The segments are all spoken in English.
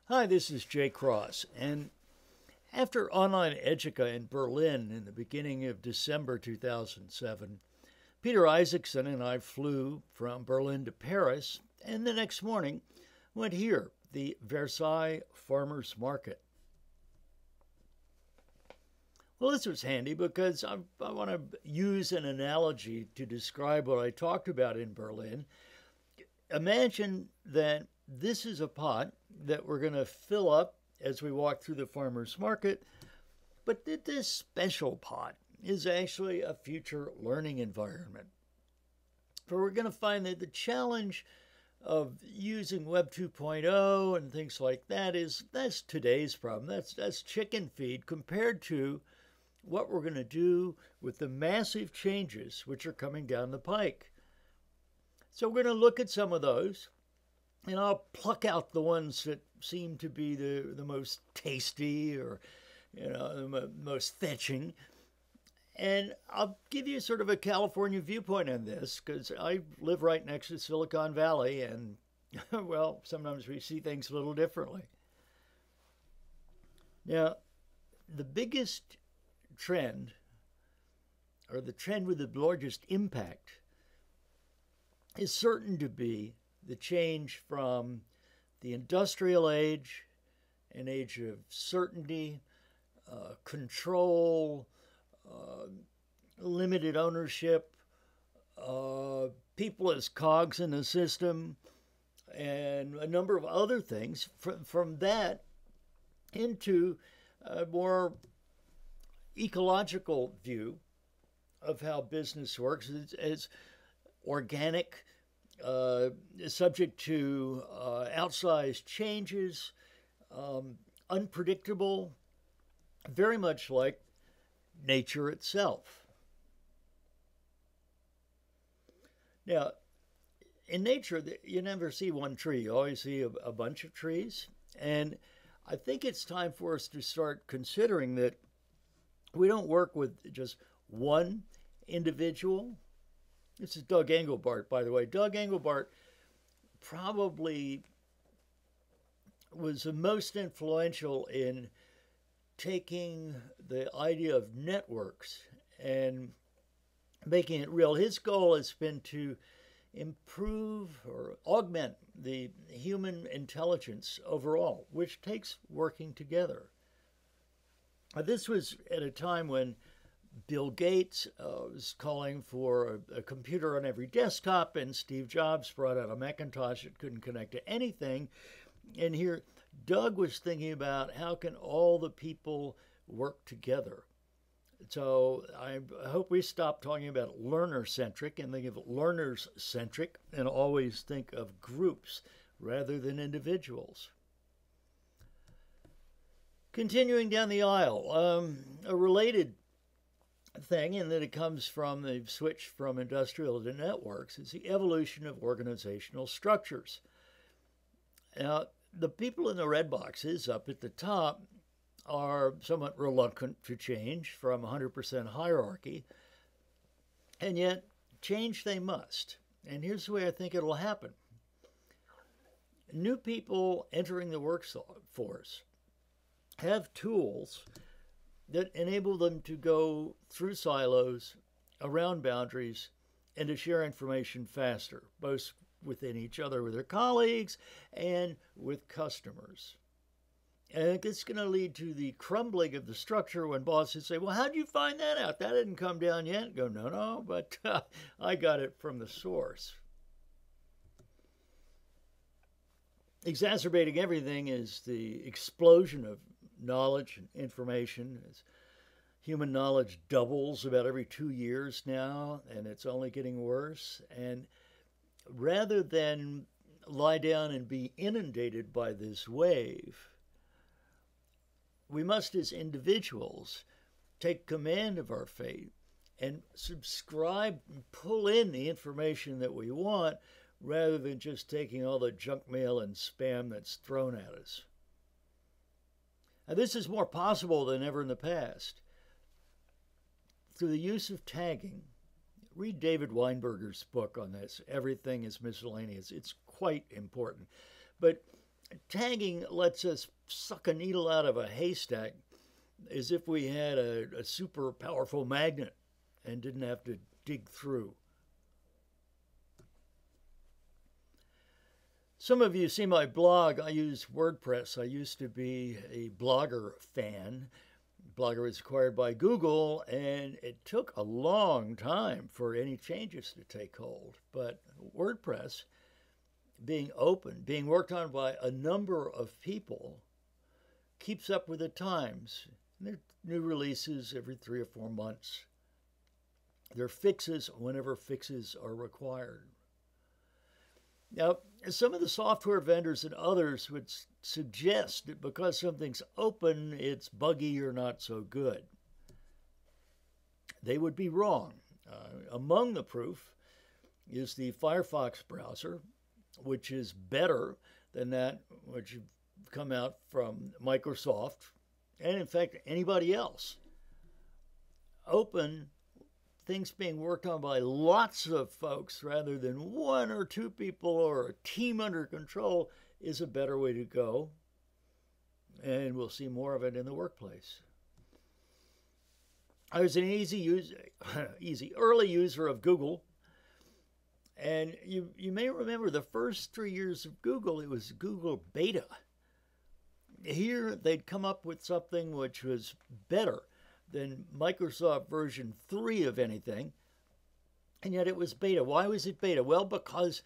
Hi, this is Jay Cross, and after Online Educa in Berlin in the beginning of December 2007, Peter Isaacson and I flew from Berlin to Paris, and the next morning went here, the Versailles Farmers Market. Well, this was handy because I want to use an analogy to describe what I talked about in Berlin. Imagine that this is a pot that we're going to fill up as we walk through the farmer's market, but that this special pot is actually a future learning environment. For we're going to find that the challenge of using Web 2.0 and things like that's today's problem. That's chicken feed compared to what we're going to do with the massive changes which are coming down the pike. So we're going to look at some of those, and I'll pluck out the ones that seem to be the most tasty or the most fetching. And I'll give you sort of a California viewpoint on this because I live right next to Silicon Valley, and well, sometimes we see things a little differently. Now, the biggest trend, or the trend with the largest impact, is certain to be the change from the industrial age, an age of certainty, control, limited ownership, people as cogs in the system, and a number of other things, from that into a more ecological view of how business works as organic, subject to outsized changes, unpredictable, very much like nature itself. Now, in nature, you never see one tree. You always see a bunch of trees. And I think it's time for us to start considering that we don't work with just one individual. This is Doug Engelbart, by the way. Doug Engelbart probably was the most influential in taking the idea of networks and making it real. His goal has been to improve or augment the human intelligence overall, which takes working together. This was at a time when Bill Gates was calling for a computer on every desktop, and Steve Jobs brought out a Macintosh that couldn't connect to anything. And here, Doug was thinking about how can all the people work together. So I hope we stop talking about learner-centric and think of learners-centric and always think of groups rather than individuals. Continuing down the aisle, a related thing, in that it comes from the switch from industrial to networks, is the evolution of organizational structures. Now, the people in the red boxes up at the top are somewhat reluctant to change from 100% hierarchy, and yet change they must. And here's the way I think it'll happen. New people entering the workforce have tools that enable them to go through silos, around boundaries, and to share information faster, both within each other with their colleagues and with customers. And it's going to lead to the crumbling of the structure when bosses say, well, how'd you find that out? That didn't come down yet. Go, no, but I got it from the source. Exacerbating everything is the explosion of knowledge and information. Human knowledge doubles about every 2 years now, and it's only getting worse. And rather than lie down and be inundated by this wave, we must, as individuals, take command of our fate and subscribe and pull in the information that we want rather than just taking all the junk mail and spam that's thrown at us. Now, this is more possible than ever in the past. Through the use of tagging, read David Weinberger's book on this, Everything is Miscellaneous. It's quite important. But tagging lets us suck a needle out of a haystack as if we had a super powerful magnet and didn't have to dig through. Some of you see my blog. I use WordPress. I used to be a Blogger fan. Blogger was acquired by Google, and it took a long time for any changes to take hold. But WordPress, being open, being worked on by a number of people, keeps up with the times. There are new releases every 3 or 4 months. There are fixes whenever fixes are required. Now, some of the software vendors and others would suggest that because something's open, it's buggy or not so good. They would be wrong. Among the proof is the Firefox browser, which is better than that which have come out from Microsoft and, in fact, anybody else. Open, things being worked on by lots of folks rather than 1 or 2 people or a team under control is a better way to go. And we'll see more of it in the workplace. I was an early user of Google. And you may remember the first 3 years of Google, it was Google Beta. Here they'd come up with something which was better than Microsoft version 3 of anything, and yet it was beta. Why was it beta? Well, because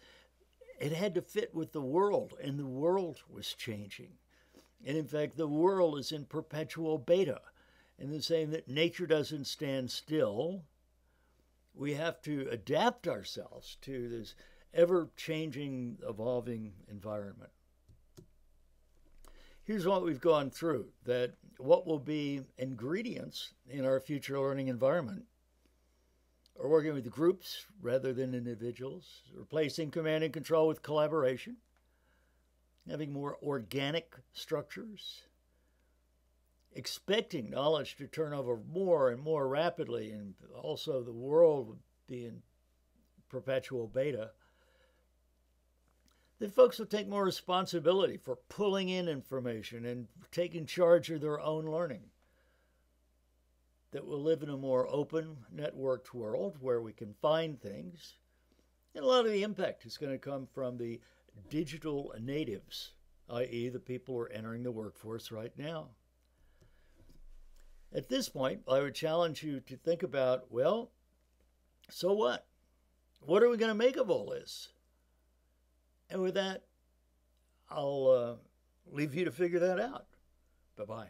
it had to fit with the world, and the world was changing. And in fact, the world is in perpetual beta. And the same that nature doesn't stand still. We have to adapt ourselves to this ever-changing, evolving environment. Here's what we've gone through, that what will be ingredients in our future learning environment are working with groups rather than individuals, replacing command and control with collaboration, having more organic structures, expecting knowledge to turn over more and more rapidly, and also the world would be in perpetual beta, that folks will take more responsibility for pulling in information and taking charge of their own learning. That we'll live in a more open, networked world where we can find things. And a lot of the impact is going to come from the digital natives, i.e. the people who are entering the workforce right now. At this point, I would challenge you to think about, well, so what? What are we going to make of all this? And with that, I'll leave you to figure that out. Bye-bye.